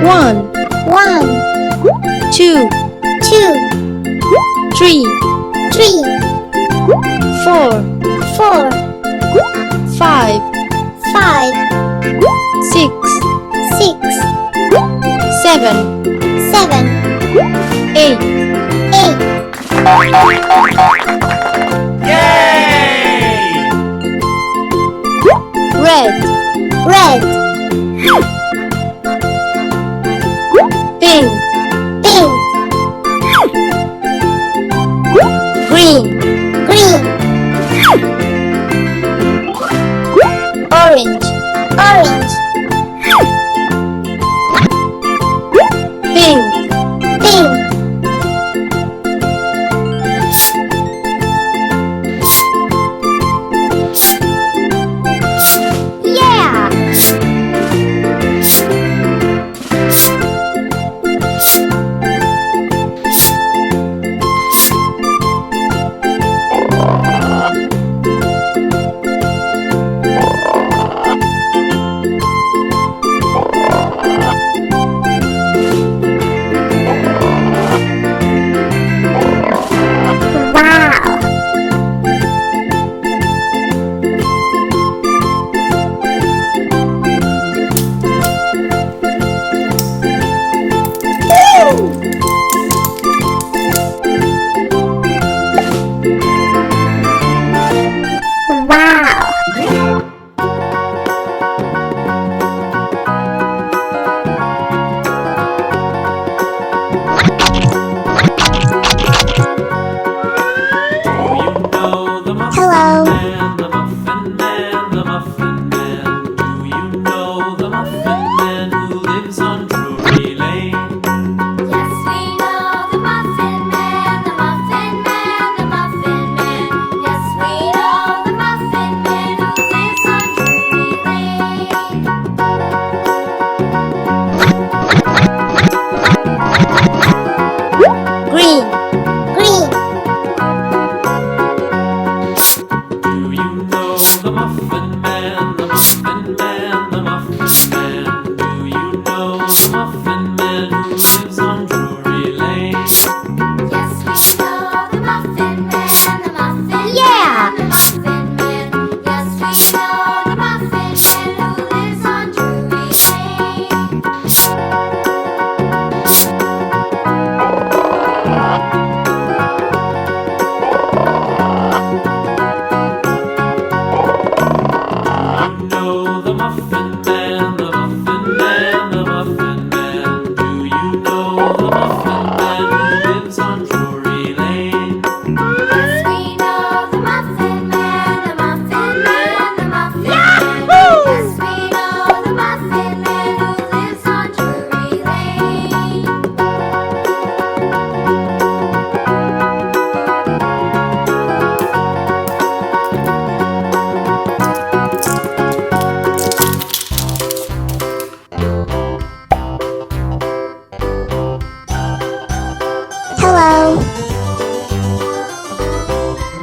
One, two, three, four, five, six, seven, eight. Yay! Red, pink, green, orange, pink, yeah!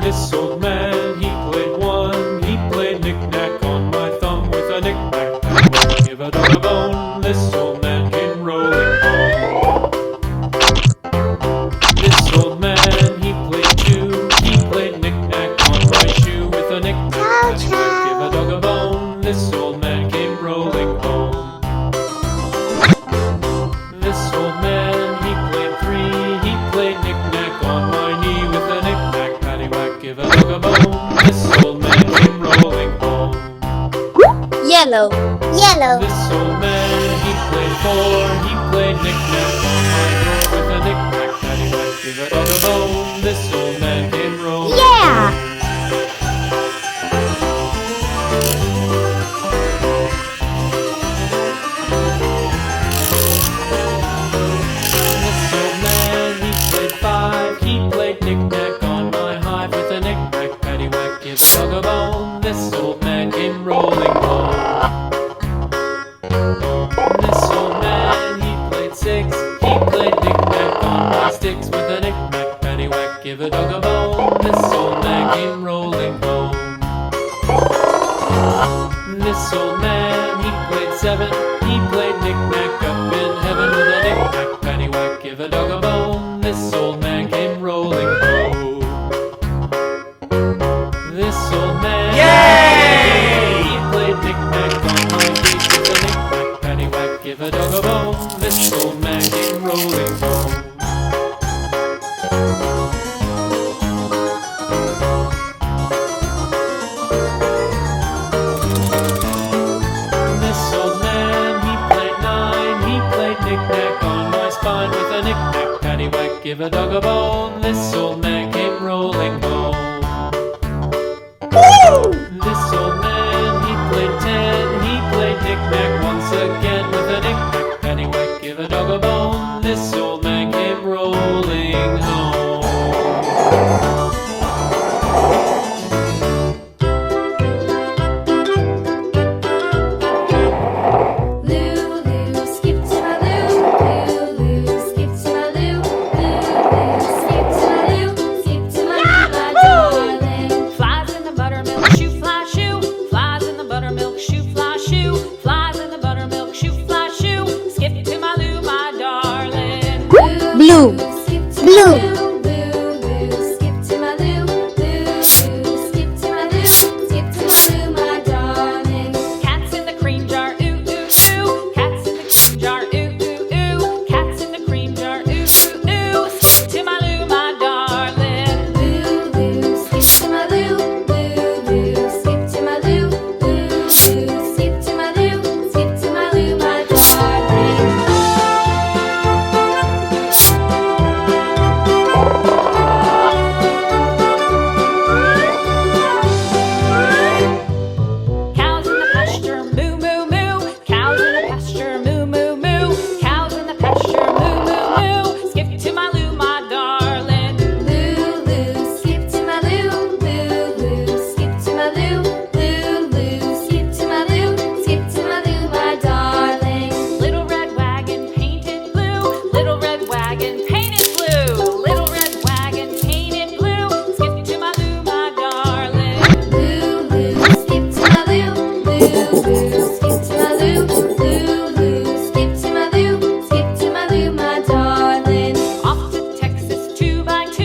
This old man, he played one. He played knick-knack on my thumb with a knick-knack. Give a dog a bone. This old man came rolling home. This old man, he played two. He played knick-knack on my shoe with a knick-knack. Give a dog a bone. This old man came rolling home. This old man, he played three. He played knick-knack on my knee with a knick-knack. Paddywhack, give a dog a bone. This old man came rolling home. Yellow, This old man, he played four. He played knick-knack on my door with a knick-knack. Paddywhack, give a dog a bone. This old man came rolling yeah! This old man, he played five. He played knick-knack on my hive with a knick-knack. Paddywhack, give a dog a bone. This old man came rolling home. This old man, he played six. He played knick-knack on my sticks with a knick-knack. Paddywhack, give a came rolling home. This old man, he played seven. He played knick-knack up in heaven with a knick-knack, paddywhack, give a dog a bone. This old man came rolling home. This old man, yay! He played knick-knack on my feet with a knick-knack, paddywhack, give a dog a bone. This old man came rolling home. This old man, he played nine. He played knick-knack on my spine with a knick-knack, paddywhack, give a dog a bone. This old man came rolling home. This old man, he played ten. He played knick-knack once again with a knick-knack, paddywhack, give a dog a bone. This old man came rolling home. Lulu, skip to my loo. Lulu, skip to my loo. Lulu, skip to my loo. Skip to my loo, my darling. Flies in the buttermilk shoe, fly shoe. Flies in the buttermilk shoe, fly shoe. Flies in the buttermilk shoe, fly shoe. Skip to my loo, my darling. Blue, Skip to blue. my loo. Loo, skip to my loo. Loo, skip to my loo. Skip to my loo, my darling. Cats in the cream jar, ooh ooh ooh. Cats in the cream jar, ooh ooh ooh. Cats in the cream jar, ooh ooh ooh. Skip to my loo, my darling. Loo, skip to my loo. Loo, skip to my loo. Loo, skip to my loo. Skip to my loo, my darling. Cows in the pasture, moo moo moo. Cows in the pasture, moo moo moo. Cows in the pasture, moo moo moo. Skip to my loo, my darling. Loo, skip to my loo. Loo, skip to my loo. Loo, skip to my loo. Skip to my loo, my darling. Little red wagon painted blue. Little red wagon painted blue. Little red wagon painted blue. Skip to my loo, my darling. Lulu, skip to my loo. Lulu, skip to my loo. Lulu, skip to my loo. Skip to my loo, my darling. Off to Texas 2x2.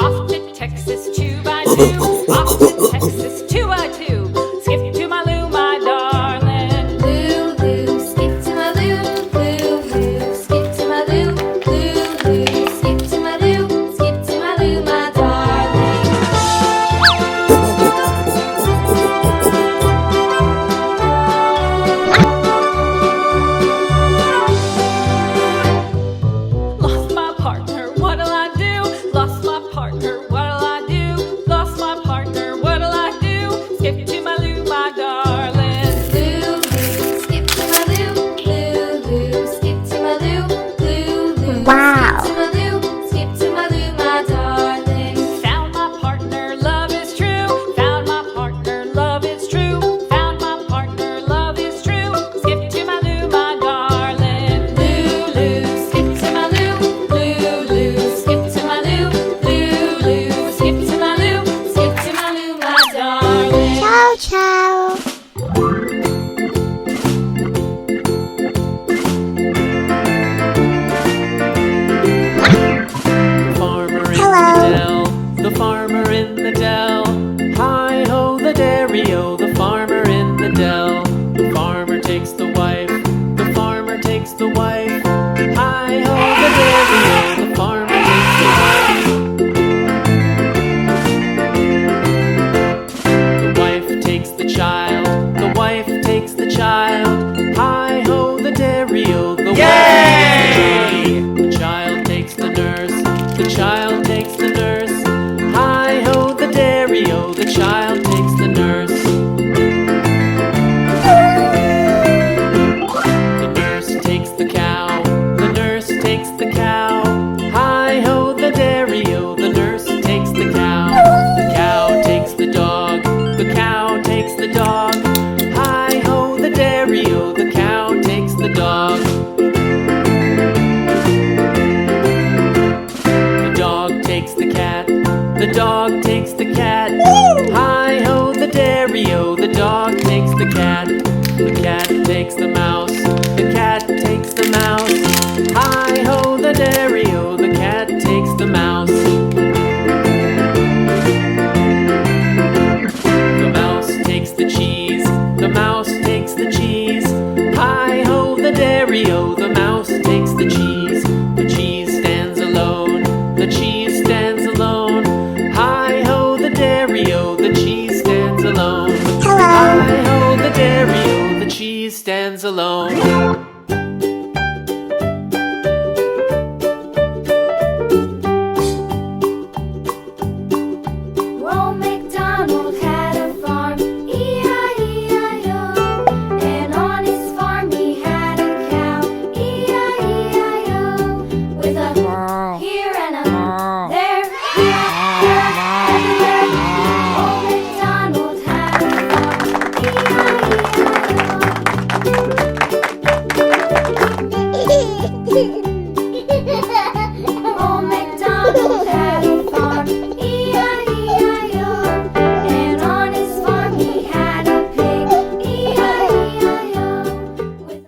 Off to Texas 2x2. Off to Texas 2x2. Skip to my loo, my darling. Lulu, skip to my loo. Lulu, skip to my loo. Lulu, skip to my loo. Skip to my loo, my darling. Lost my partner, what'll I do? Lost my partner, what'll I do? Lost my partner, what'll I do? Skip to my loo, my darling. Lulu, skip to my loo. Lulu, skip to my loo. Lulu, Wow. skip to my loo. Skip to my loo, my darling. Found my partner, love is true. Found my partner, love is true. Found my partner, love is true. Skip to my loo, my darling. Lulu, skip to my loo. Lulu, skip to my loo. Lulu, skip to my loo. Skip to my loo, my darling. Ciao, ciao. The farmer in the dell. Hi-ho, the dairy-o, the farmer in the dell. The farmer takes the wife. The farmer takes the wife. Hi-ho, the dairy-o, the farmer takes the wife. The wife takes the child. The wife takes the child. Hi-ho, the dairy-o, the wife takes the child. The child takes the nurse. The child takes the nurse. Hi-ho, the dairy-o, the child takes the nurse. takes the mouse, the cat takes the mouse. Hi-ho, the dairy-o, the cat takes the mouse. The mouse takes the cheese, the mouse takes the cheese. Hi-ho, the dairy-o, the mouse takes the cheese. The cheese stands alone, the cheese stands alone. Hi-ho, the dairy-o, the cheese stands alone. Hi-ho, the dairy-o, the cheese stands alone. Old MacDonald had a farm, E-I-E-I-O. And on his farm he had a cow, E-I-E-I-O. With a here and a there, here, everywhere. Old MacDonald had a farm, E-I-E-I-O.